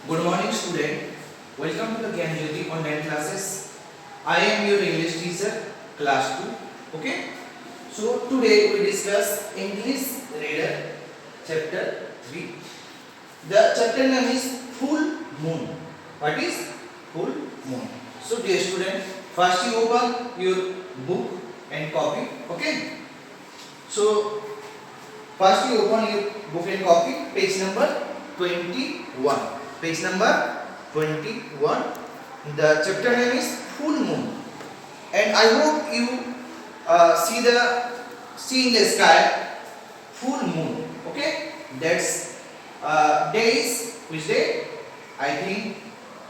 Good morning, student. Welcome to the Gyan Jyoti online classes. I am your English teacher, class 2. Okay. So today we discuss English Reader, chapter 3. The chapter name is Full Moon. What is full moon? So dear student, first you open your book and copy. Okay. So first you open your book and copy, page number 21. Page number 21. The chapter name is Full Moon, and I hope you see in the sky full moon. Okay, that's days which day? I think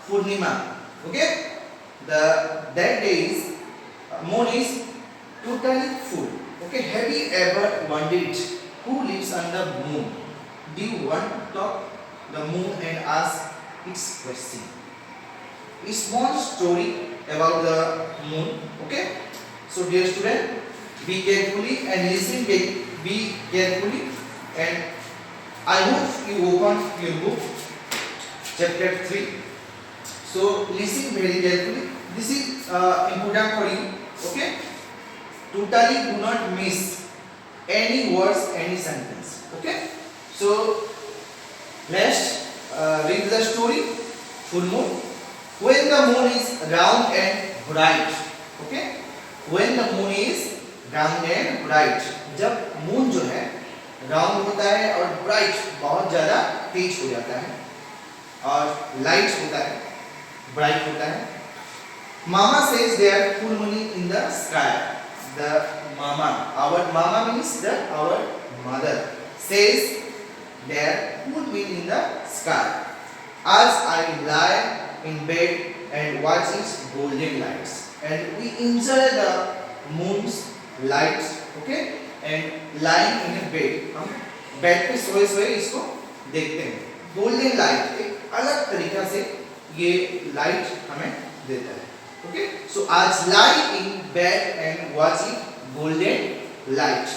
Purnima. Okay, that day is moon is totally full. Okay, have you ever wondered who lives on the moon? Do you want to talk the moon and ask its question? A small story about the moon. Okay, so dear student, be carefully and listen. Be carefully, and I hope you open your book, chapter 3. So listen very carefully. This is important for you. Okay, totally do not miss any words, any sentence. Okay, so let's read the story. Full moon. When the moon is round and bright. Okay, when the moon is round and bright. जब moon जो है round होता है और bright बहुत ज़्यादा तेज हो जाता है और लाइट होता है, ब्राइट होता है. Mama says there full moon in the sky. The mama, our mama means our mother, says there full moon in the sky. As I lie in bed and watch its golden lights, and we enjoy the moon's lights. Okay, and lying in a bed, हम bed पे सोए सोए इसको देखते हैं. Golden light एक अलग तरीका से ये लाइट हमें देता है. Okay, so as lie in bed and watch it golden light,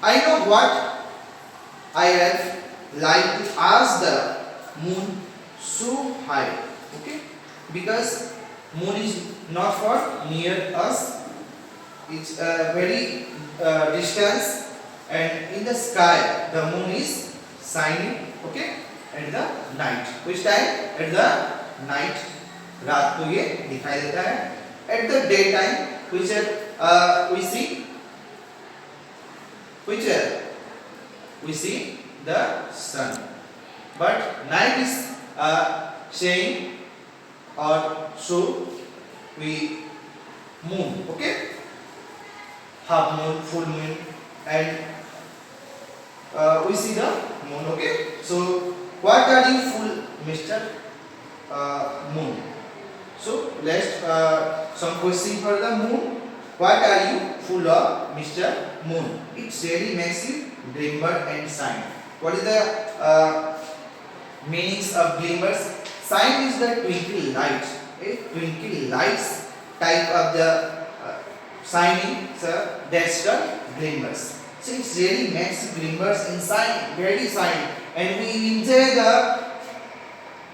I know what I have like to ask the moon so high. Okay, because moon is not far near us, it's very distance, and in the sky the moon is shining. Okay, at the night. Which time? At the night. रात को ये दिखाई देता है. At the day time, which we see the sun, but night is showing or show we moon. Okay, half moon, full moon, and we see the moon. Okay, so what are you full, Mr. Moon? So let's some question for the moon. What are you full of, Mr. Moon? It really makes you glimmer and shine. What is the meanings of glimmers? Shine is the twinkle light. A twinkle lights type of the shining. So that's the glimmers. So it really makes glimmers and shine, very shine, and we enjoy the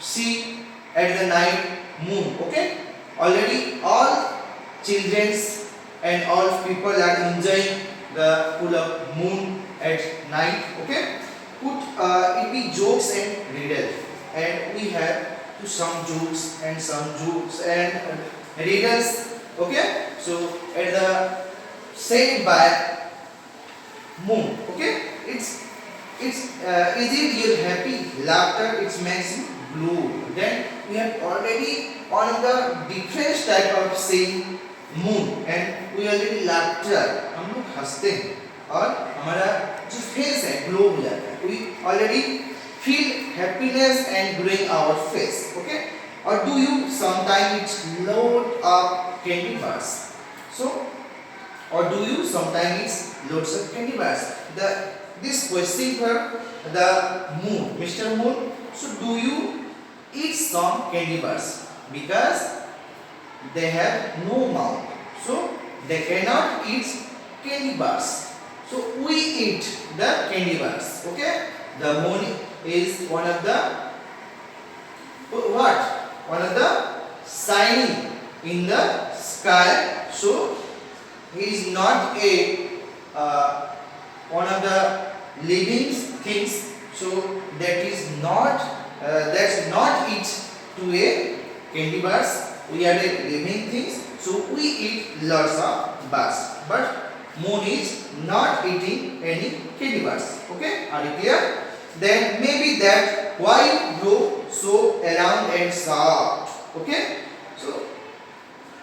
see at the night moon. Okay, already all childrens and all people are enjoying the full of moon at night. Okay, put it be jokes and riddle, and we have to some jokes and riddles. Okay, so at the said by moon. Okay, it's is it your happy laughter? It makes you blue. Then we have already on the different type of saying moon, and we already laughter. हम लोग हंसते हैं और हमारा जो face है glow हो जाता है. We already feel happiness and glowing our face. Okay, or do you sometimes load of candy bars? So, or do you sometimes loads of candy bars? This question for the moon, Mr. Moon. So do you eat some candy bars? Because they have no mouth, so they cannot eat candy bars. So we eat the candy bars. Okay, the moon is one of the what? One of the shining in the sky. So he is not a one of the living things. So that is not that's not it to a candy bars. We are a living things. So we eat lots of bars. But moon is not eating any candy bars. Okay, are you clear? Then maybe that why you grow so around and soft. Okay, so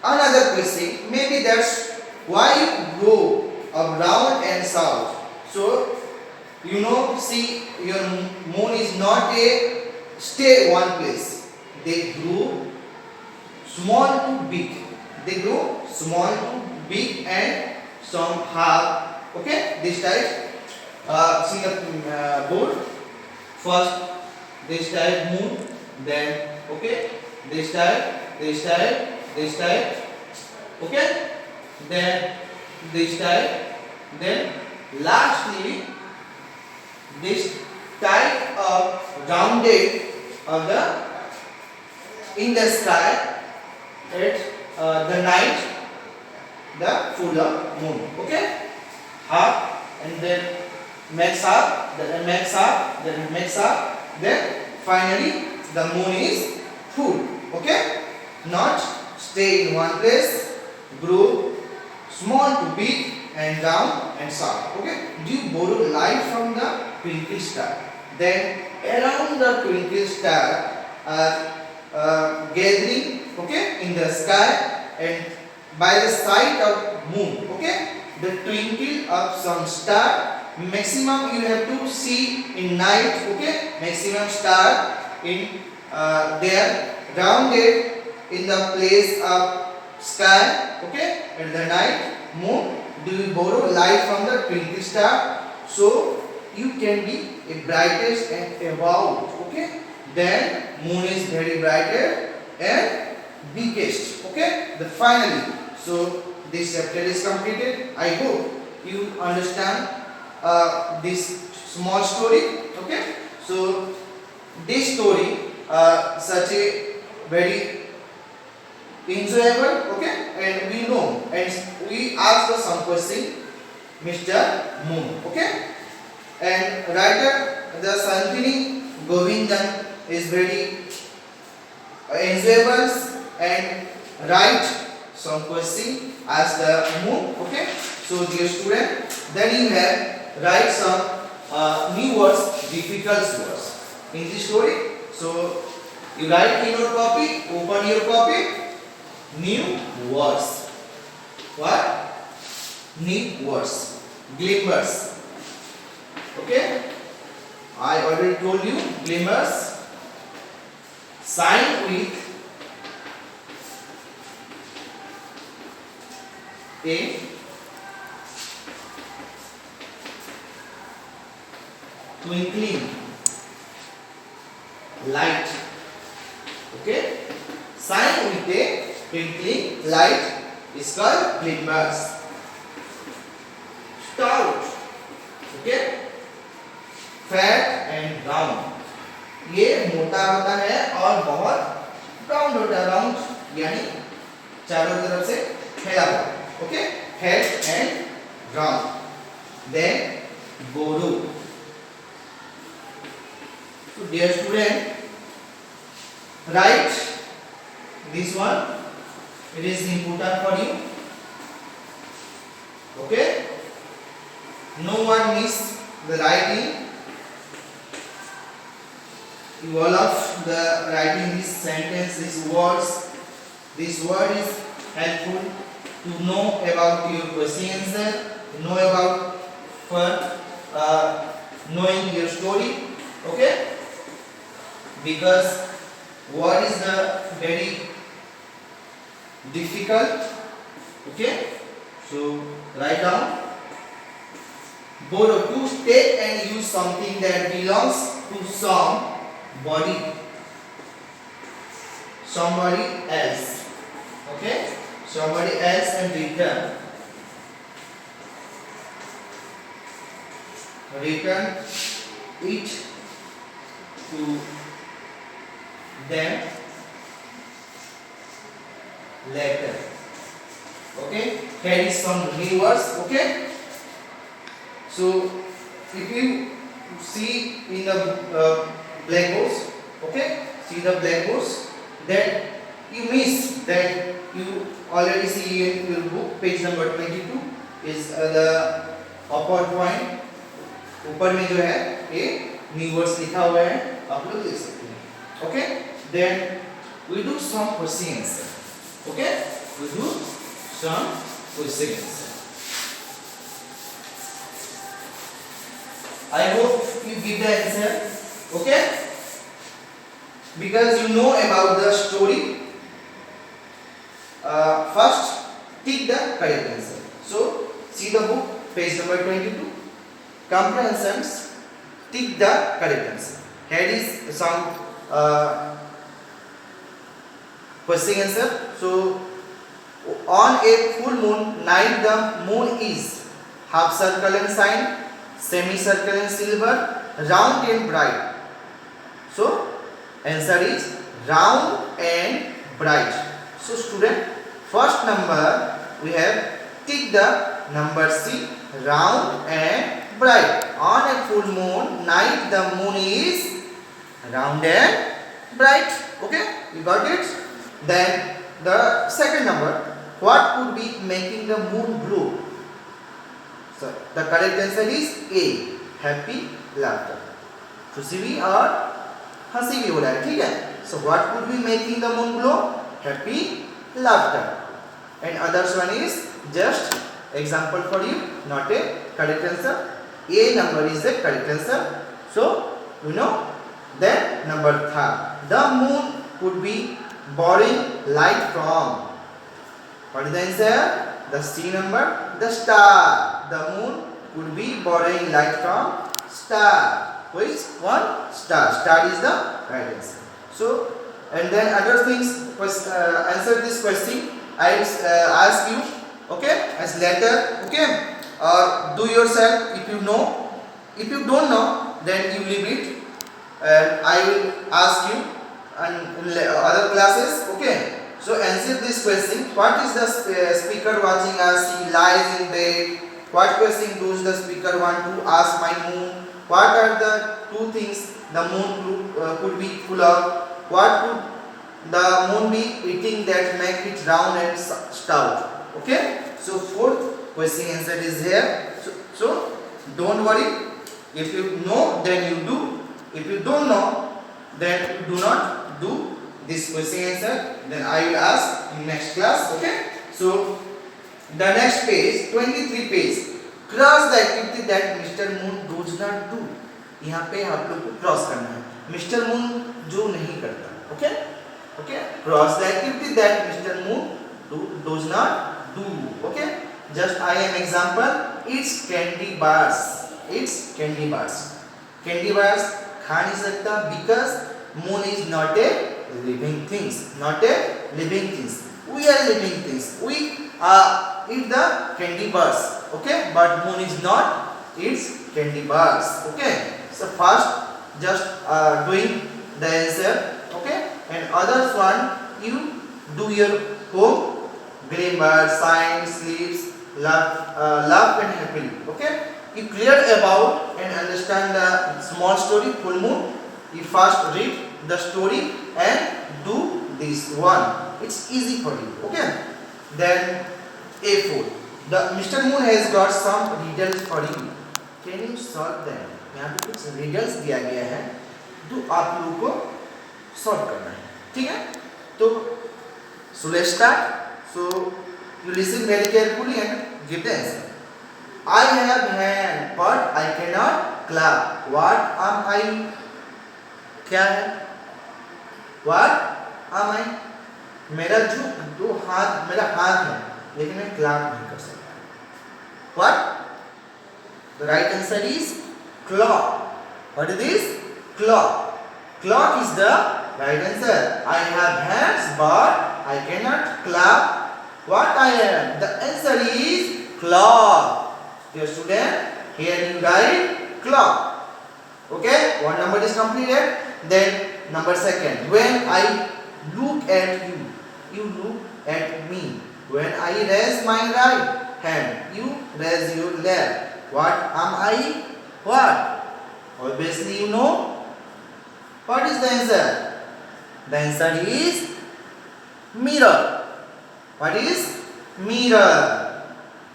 another question, maybe that's why you grow around and soft. So you know, see, your moon is not a stay one place. They grow small to big. They grow small to big and some have, okay, this type. See the board. First this type moon, then okay, this type, this type, this type, okay, then this type, then lastly this type of rounded of the in the sky at the night, the full of moon. Okay, half and then makes up, then makes up, then makes up, then finally the moon is full. Okay, not stay in one place, grow small to big and round and soft. Okay, do you borrow light from the twinkle star? Then around the twinkle star gathering, okay, in the sky, and by the side of moon, okay, the twinkle of some star. Maximum you have to see in night, okay, maximum star in there rounded in the place of sky, okay, at the night moon. Do you borrow light from the twinkle star? So you can be a brightest and above, okay, then moon is very brighter and biggest. Okay, the finally, so this chapter is completed. I hope you understand this small story. Okay, so this story such a very enjoyable, okay, and we know and we ask some question, Mr. Moon. Okay, and writer the Santini Govindan is very enjoyable and write some question as the moon. Okay, so dear student, then you have write some new words, difficult words in this story. So you write in your copy, open your copy, new words. What? New words, glimmers. Okay, I already told you glimmers. Sign with a twinkling light. Okay, sign with a twinkling light is called glimmers. Stout, okay, fat and round. ये मोटा होता है और बहुत round होता है, round यानी चारों तरफ से फैला हुआ. Okay, fat and round. Then borrow. So dear student, write this one. It is important for you. Okay, no one miss the writing. You all of the writing this sentence, these words. This word is helpful to know about your question answer, to know about for knowing your story. Okay, because word is the very difficult. Okay, so write down. Borrow, to take and use something that belongs to somebody else. Okay, somebody else and return it to then letter. Okay, here is some new words. Okay, so if you see in the blackboards, okay, see the blackboards, then you miss that you already see in your book page number 22 is the upper point. ऊपर में जो है ये new words लिखा हुआ है, आप लोग देख सकते हैं. Okay, then we do some question answer. Okay, we do some question answer. I hope you give the answer. Okay, because you know about the story. First tick the correct answer. So see the book page number 22. Comprehensions, tick the correct answer. Here is some question answer. So on a full moon night the moon is half circle and sign, semicircle and silver, round and bright. So answer is round and bright. So student, first number we have tick the number C, round and bright. On a full moon night the moon is round and bright. Okay, you got it. Then the second number, what could be making the moon glow? So the correct answer is A, happy laughter. खुशी भी और हंसी भी हो रहा है, ठीक है. So what could be making the moon glow? Happy laughter. And others one is just example for you, not a correct answer. A number is the correct answer. So you know. Then number third, the moon could be borrowing light from. What is the answer? The C number, the star. The moon could be borrowing light from star. Which one? Star. Star is the right answer. So and then other things answer this question. I ask you, okay, as letter, okay, or do yourself if you know. If you don't know, then you leave it. And I will ask you in other classes. Okay, so answer this question. What is the speaker watching us? He lies in bed. What question does the speaker want to ask my moon? What are the two things the moon could be full of? What could the moon be eating that make it round and stout? Okay, so fourth question answer is here. So don't worry. If you know, then you do. If you don't know, then do not do this question answer. Then I will ask in next class. Okay. So the next page, 23 page. Cross the activity that Mr. Moon does not do. यहाँ पे आप लोग को cross करना है. Mr. Moon जो नहीं करता. Okay. Okay. Cross the activity that Mr. Moon does not do. Okay. Just I am example. It's candy bars. It's candy bars. Candy bars खा नहीं सकता because moon is not a living things. Not a living things. We are living things. We eat the candy bars. Okay, but moon is not. It's candy bars. Okay. So first just doing the answer. Okay, and others one you do your home. Green bird, sign, sleeps, laugh and happily. Okay. You clear about and understand the small story full moon. You first read the story and do this one. It's easy for you. Okay. Then A4. The Mr. Moon has got some riddles for you. Can you solve them? यहाँ पे कुछ riddles दिया गया है तो आप लोगों को solve करना है. ठीक है? तो so let's start. So you listen very carefully and give the answer. I have hand but I cannot clap. What am I? क्या है? What am I? मेरा जो दो हाथ मेरा हाथ है लेकिन मैं clap नहीं कर सकता. What? The right answer is clock. What is this? Clock. Clock is the right answer. I have hands but I cannot clap. What I am? The answer is clock. Dear student, here you write clock. Okay, one number is completed. Then number second. When I look at you, you look at me. When I raise my right hand, you raise your left. What am I? What? Obviously you know. What is the answer? The answer is mirror. What is mirror?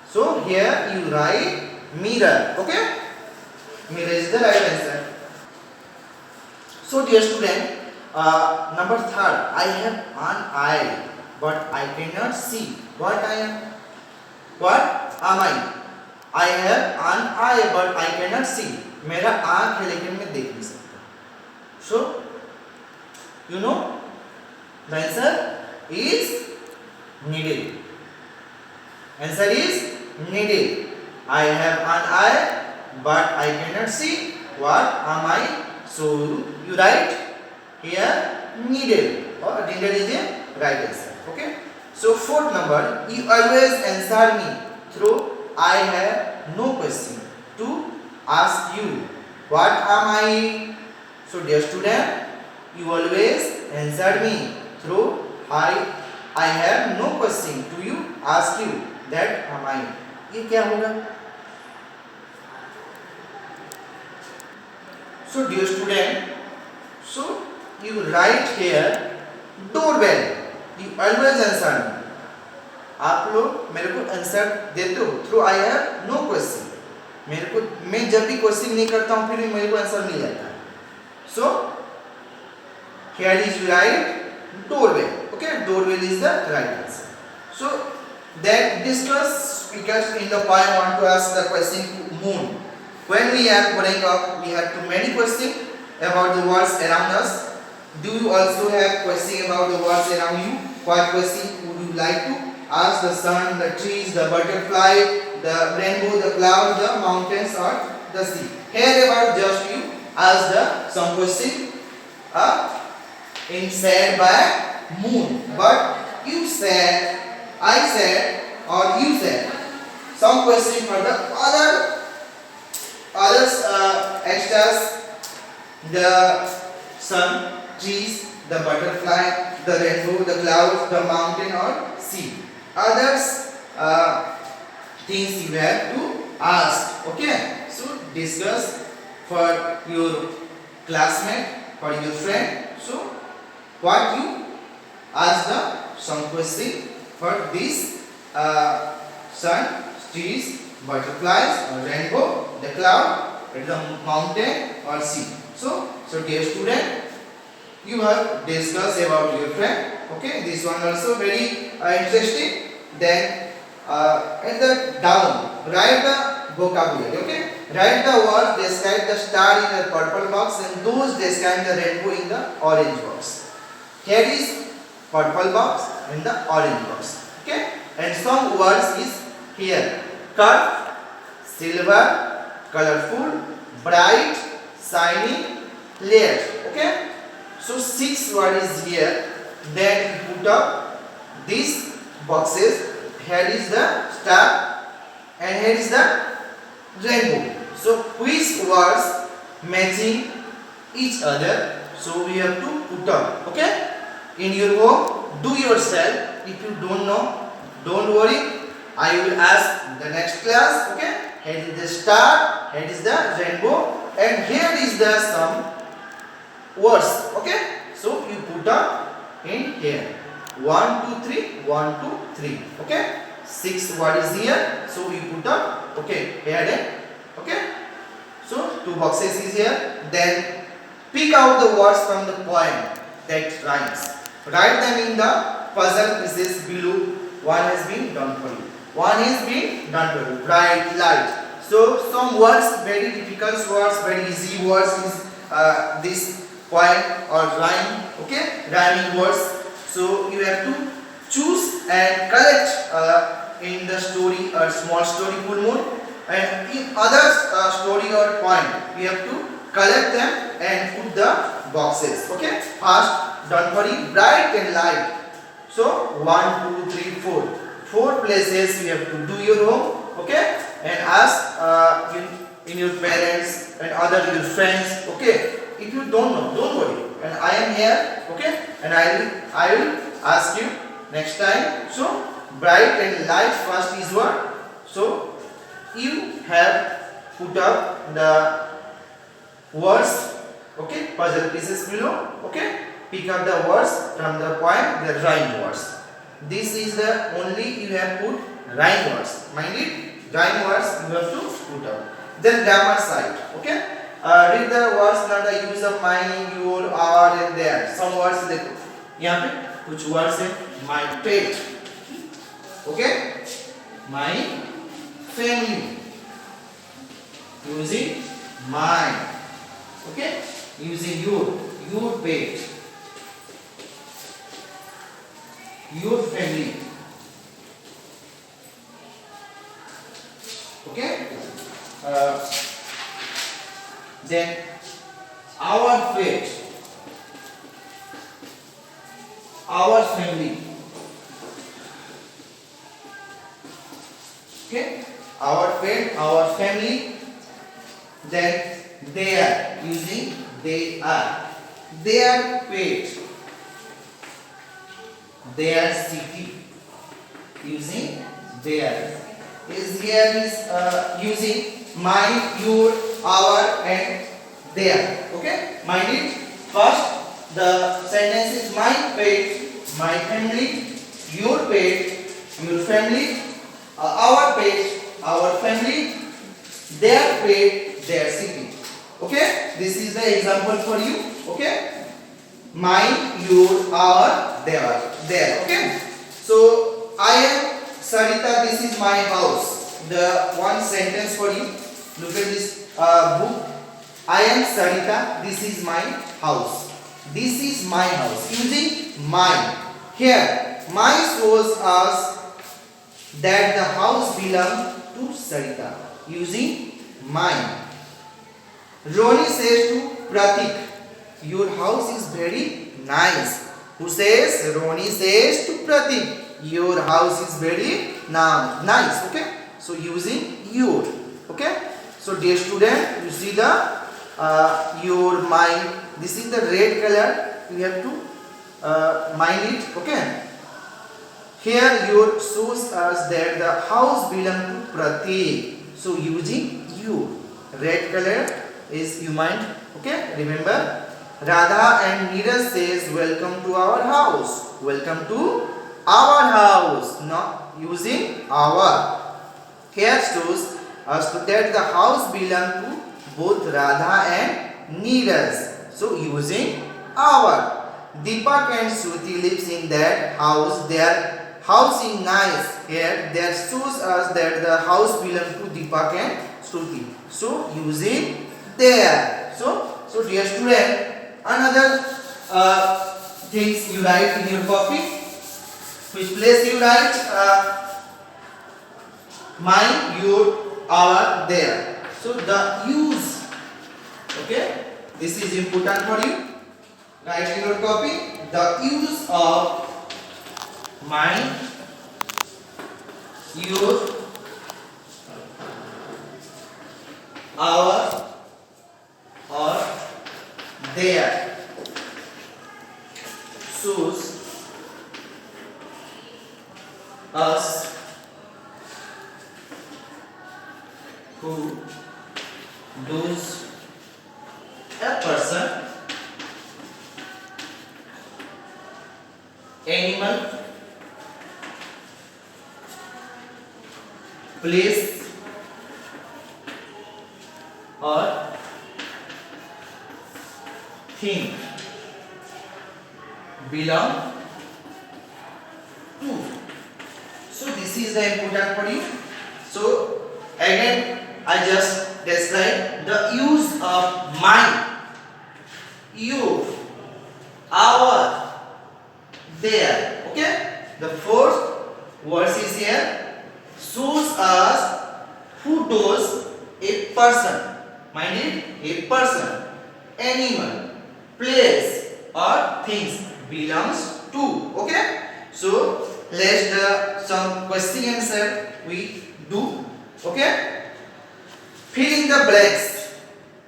So here you write mirror. Okay? Mirror is the right answer. So dear student, number third, I have an eye but I cannot see. What I am? What am I? I have an eye but I cannot see. मेरा आँख है लेकिन मैं देख नहीं सकता. So you know the answer is needle. Answer is needle. I have an eye but I cannot see. What am I? So you write here needle or needle is a right answer. Okay. So fourth number, you always answer me through I have no question to ask you. What am I? So dear student, you always answer me through I have no question to you ask you. That am I. ये क्या होगा? So dear student, so you write here doorbell. You always answer me. आप लोग मेरे को answer देते हो through I have no question. मेरे को मैं जब भी क्वेश्चन नहीं करता हूँ फिर भी मेरे को आंसर मिल जाता है. So here is right doorbell. Okay, doorbell is the right answer. So that discuss because in the poem I want to ask the question to moon. When we are growing up, we have too many questions about the worlds around us. Do you also have question about the worlds around you? What question would you like to ask the sun, the trees, the butterfly, the rainbow, the clouds, the mountains, or the sea? Here about just you ask the some question in said by moon. But you said, I said, or you said some question for the others extras, the sun, trees, the butterfly, the rainbow, the clouds, the mountain or sea. Others things you have to ask. Okay, so discuss for your classmate, for your friend. So what you ask the some question for this sun, trees, butterflies, or rainbow, the cloud, the mountain or sea. So dear student, you have discussed about your friend. Okay, this one also very interesting. Then at the down, write the vocabulary. Okay, write the words describe the star in the purple box and those describe the rainbow in the orange box. Here is purple box and the orange box. Okay, and some words is here: curve, silver, colorful, bright, shiny, layered. Okay, so 6 word is here. Then you put up these boxes. Here is the star and here is the rainbow. So which words matching each other? So we have to put up. Okay, in your home, do yourself. If you don't know, don't worry. I will ask the next class. Okay, here is the star, here is the rainbow, and here is the some words. Okay, so you put up in here. 1, 2, 3, 1, 2, 3. Okay, 6 word is here, so we put up. Okay, here then. Okay, so 2 boxes is here. Then pick out the words from the poem that rhymes. Write them in the puzzle pieces below. One has been done for you. One is being done for you. Bright, light. So some words, very difficult words, very easy words is this poem or rhyme. Okay, rhyming words. So you have to choose and collect in the story or small story full moon, and in other story or poem you have to collect them and put the boxes. Okay, first done for you, bright and light. So 1, 2, 3, 4. 4 places you have to do your home. Okay, and ask in your parents and other your friends. Okay, if you don't know, don't worry. and I am here. Okay, and I will ask you next time. So bright and light first is what? So you have put up the words, okay, puzzle pieces below. Okay, pick up the words from the point, the rhyme words. This is the only you have put rhyme words. Mind it, rhyme words you have to put up. Then grammar side. Okay, read the words, not the use of mine, your, our and their. Some words देखो यहाँ पे कुछ words है. My pet, okay, my family, using mine, okay, using your pet, your family, okay, then our pet, our family, okay, our pet, our family, then their, using they are, their pet, their city, using their. Is here is using my, your, our and their. Okay, mind it. First the sentence is my pet, my family, your pet, your family, our pet, our family, their pet, their city. Okay, this is the example for you. Okay, mine, your, our, their. Okay, so I am Sarita, this is my house. The one sentence for you. Look at this book. I am Sarita, this is my house. This is my house. Using mine. Here, my shows us that the house belongs to Sarita. Using mine. Roni says to Pratik, your house is very nice. Who says? Roni says to Pratik, your house is very nice. Okay, so using your. Okay, so dear student, you see the your mind. This is the red color. You have to mind it. Okay, here your shows us that the house belongs to Pratik. So using you, red color is you mind. Okay, remember. Radha and Neeraj says welcome to our house. Welcome to our house. Not using our. Here shows us that the house belongs to both Radha and Neeraj. So using our. Deepak and Shruti lives in that house. Their house is nice. Here there shows us that the house belongs to Deepak and Shruti. So using there. So dear student, another things you write in your copy. Which place you write? Mine, your, our, their. So the use. Okay, this is important for you. Write in your copy the use of mine, your, our or their shows us who does a person, animal, place or thing belong to. So this is the important for you. So again I just describe the use of mine, you, our, their. Okay, the fourth verse is here. Shows us who does a person. Mind it, a person, animal, place or things belongs to. Okay, so let's some question answer we do. Okay, fill in the blanks.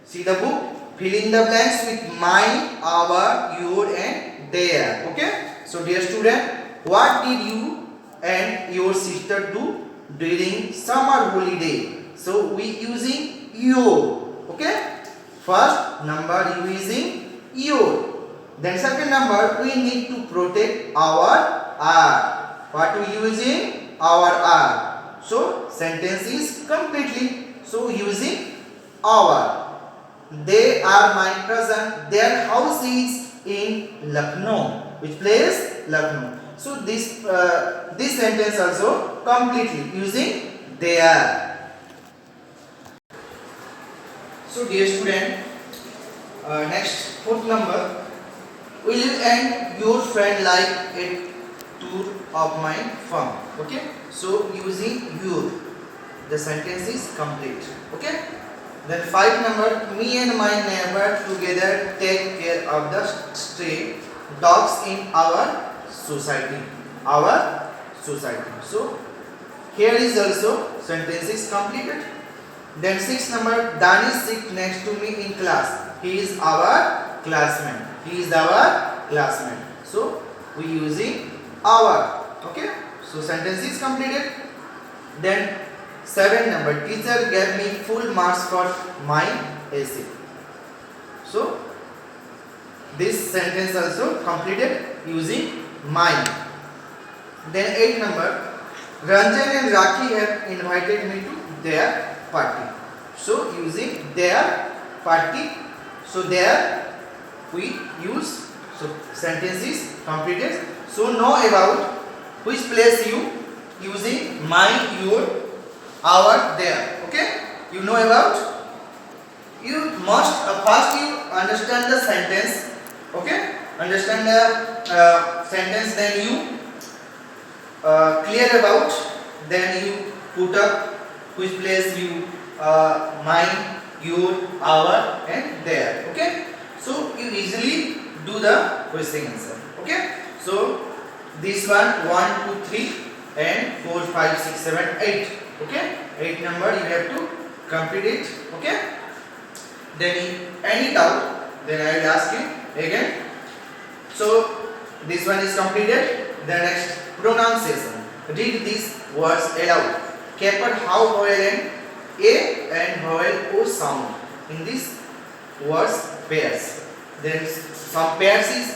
See the book, fill in the blanks with mine, our, your and their. Okay. So dear student, what did you and your sister do during summer holiday? So we using your. Okay. First number you using your. Then second number we need to protect our R. What we using? Our R. So sentence is completely. So using our. They are my cousin. Their house is in Lucknow. Which place? Lucknow. So this sentence also completely using their. So dear student, next fourth number. Will you and your friend like a tour of my farm? Okay. So using your, the sentence is complete. Okay. Then 5 number, me and my neighbor together take care of the stray dogs in our society. Our society. So here is also sentence is completed. Then 6 number, Dan is sit next to me in class. He is our classmate. He is our classmate. So we using our. Okay. So sentence is completed. Then 7 number, teacher gave me full marks for my essay. So this sentence also completed using mine. Then 8 number, Ranjan and Rakhi have invited me to their party. So using their party. So there we use. So sentence is completed. So know about which place you using my, your, our, there. Okay. You know about. You must first you understand the sentence. Okay. Understand the sentence. Then you clear about. Then you put up which place you mine, your, our and there. Okay. So you easily do the question answer. Okay. So this one 1, 2, 3 and 4, 5, 6, 7, 8. Okay. 8 number you have to complete it. Okay. Then any doubt, then I will ask you again. So this one is completed. The next pronunciation. Read these words aloud. Keeper how vowel and A and vowel O sound in these words pairs. Then some pairs is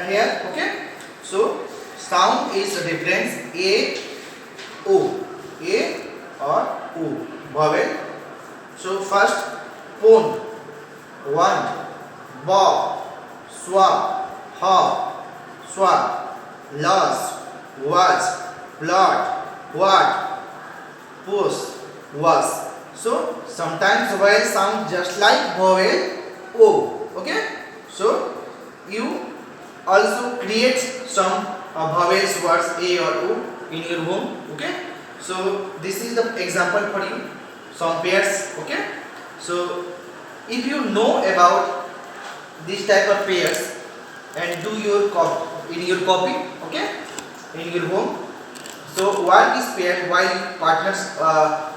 here. Okay. So sound is the difference A, O, A or O vowel. So first pon, one, ba, swa, ha, swa, las, was, plot, what, pos, was. So sometimes vowel sound just like vowel O. Okay. So you also create some vowels words A or O in your home. Okay. So this is the example for you. Some pairs. Okay. So if you know about this type of pairs and do your in your copy. Okay. In your home. So what is paired while partners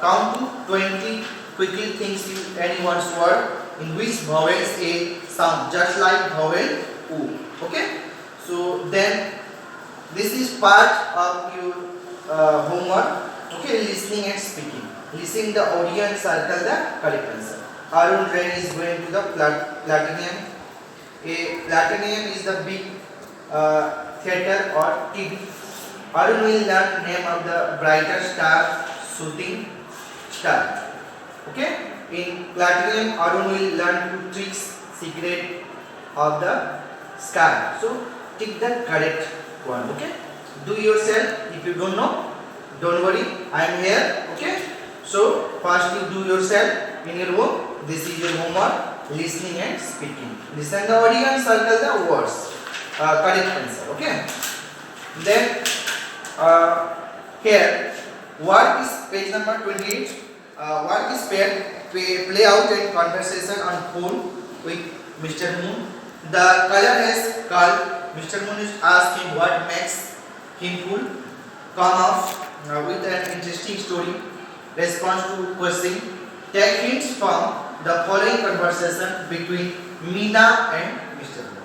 count to 20 quickly thinks you anyone's word in which vowels A sound just like vowel O. Okay. So then this is part of your homework. Okay, listening and speaking. Listen the audio and circle the correct answer. Arun Rain is going to the Platinum. A Platinum is the big theater or TV. Arun will learn name of the brighter star shooting star. Okay. In Platinum, Arun will learn two tricks secret of the sky. So take the correct one. Okay. Do yourself. If you don't know, don't worry. I am here. Okay. So first you do yourself in your room. This is your homework. Listening and speaking. Listen the audio and circle the words. Correct answer. Okay. Then here, what is page number 28? What is play out and conversation on phone with Mr. Moon. The caller has called. Mr. Moon is asked him what makes him cool. Come off with an interesting story. Response to question. Take hints from the following conversation between Meena and Mr. Moon.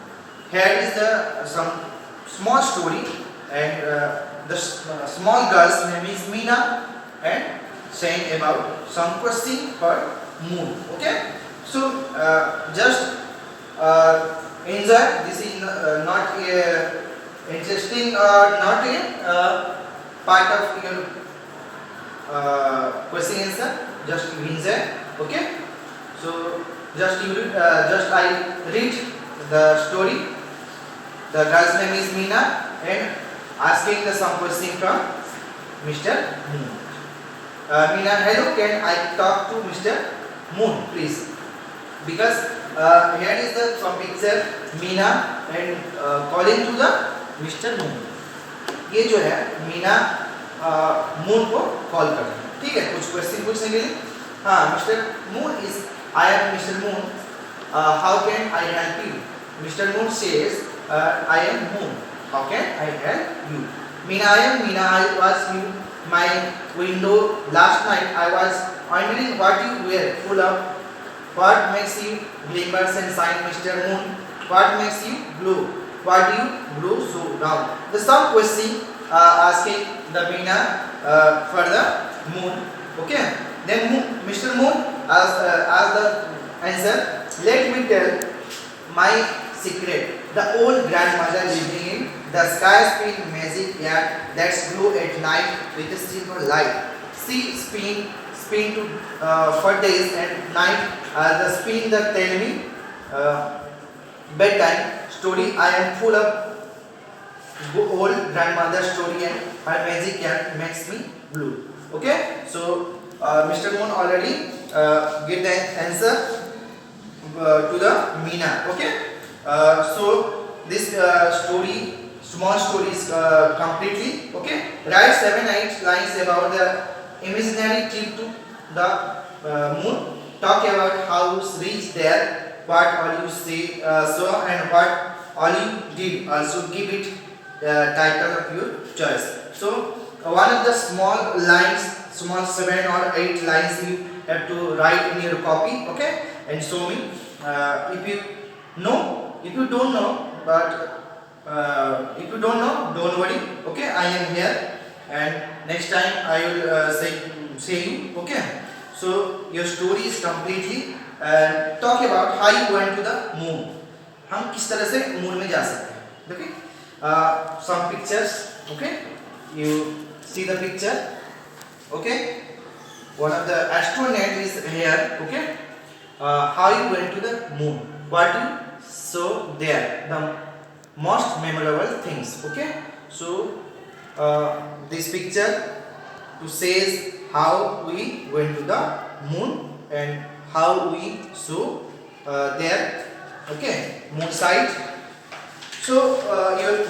Here is the some small story, and the small girl's name is Meena and saying about some question for moon. Okay, so just enjoy. This is not interesting or not a part of your question answer. Just you enjoy. Okay, so just I read the story. The girl's name is Meena and asking the some question from Mr. Moon. Meena, hello, can I talk to Mr. Moon, please? Because here is the some picture Meena and calling to the Mr. Moon. ये जो है Meena moon को call कर रही है. ठीक है, कुछ क्वेश्चन पूछने के लिए. हाँ, mister moon is I am mister moon, how can I help you? Mister moon says I am Moon. How can I help you? Meena, I am Meena. I was you my window last night. I was wondering what you were full of. What makes you glimmers and shine, Mr. Moon? What makes you glow? Why do you glow so round? The some question asking the Meena for the moon. Okay. Then Mr. Moon asked the answer. Let me tell my secret. The old grandmother living in the sky spin magic yarn that's glow at night with a silver light. She spin to for days and night. The spin that tell me bedtime story. I am full of old grandmother story and her magic yarn makes me blue. Okay, so Mr. Moon already give the answer to the Meena. Okay. So this story, small story is completely okay. Write 7-8 lines about the imaginary trip to the moon. Talk about how you reached there, what all you saw, and what all you did. Also give it title of your choice. So one of the small lines, small 7 or 8 lines you have to write in your copy. Okay, and show me if you know. If you don't know, but if you don't know, don't worry. Okay, I am here, and next time I will say you. Okay, so your story is completely talk about how you went to the moon. हम किस तरह से moon में जा सकते हैं. Okay, some pictures. Okay, you see the picture. Okay, one of the astronaut is here. Okay, how you went to the moon? What you so there the most memorable things. Okay, so this picture to says how we went to the moon and how we saw there. Okay, moon side. So your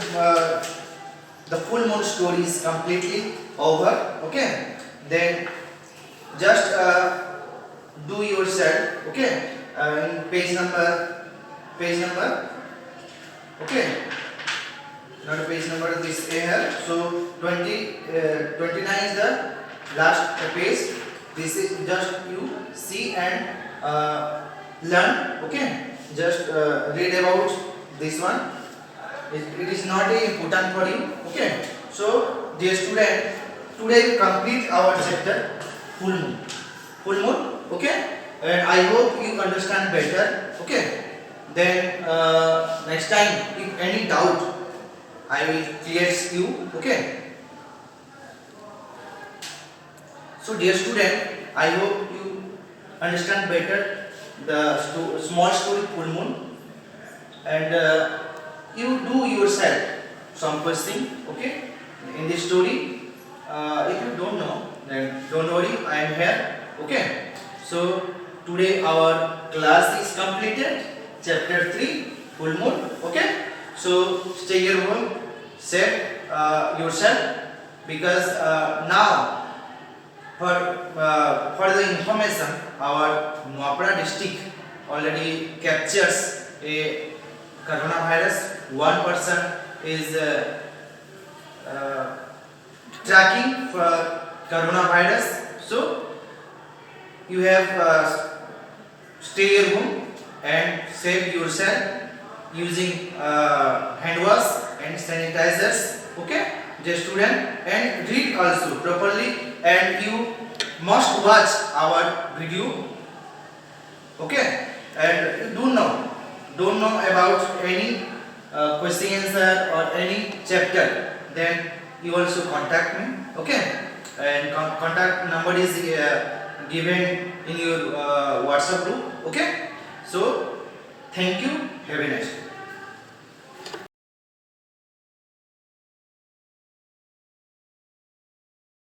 the full moon story is completely over. Okay, then just do yourself. Okay, in page number, okay, not page number, this here. So 29 is the last page. This is just you see and learn. Okay, just read about this one. It is not important for you. Okay, so dear student, today we complete our chapter full moon. Okay, and I hope you understand better. Okay, then next time if any doubt I will clear you. Okay, so dear student, I hope you understand better the small story full moon, and you do yourself some question. Okay, in this story. If you don't know, then don't worry, I am here. Okay, so today our class is completed. Chapter 3, full moon. Okay, so stay your home, save yourself, because now for the information, our Nuapara district already captures a coronavirus. One person is tracking for coronavirus. So you have stay your home, and save yourself using hand wash and sanitizers. Okay, dear student, and read also properly, and you must watch our video. Okay, and you don't know about any question answer or any chapter, then you also contact me. Okay, and contact number is given in your WhatsApp group. Okay, so thank you, have a nice day.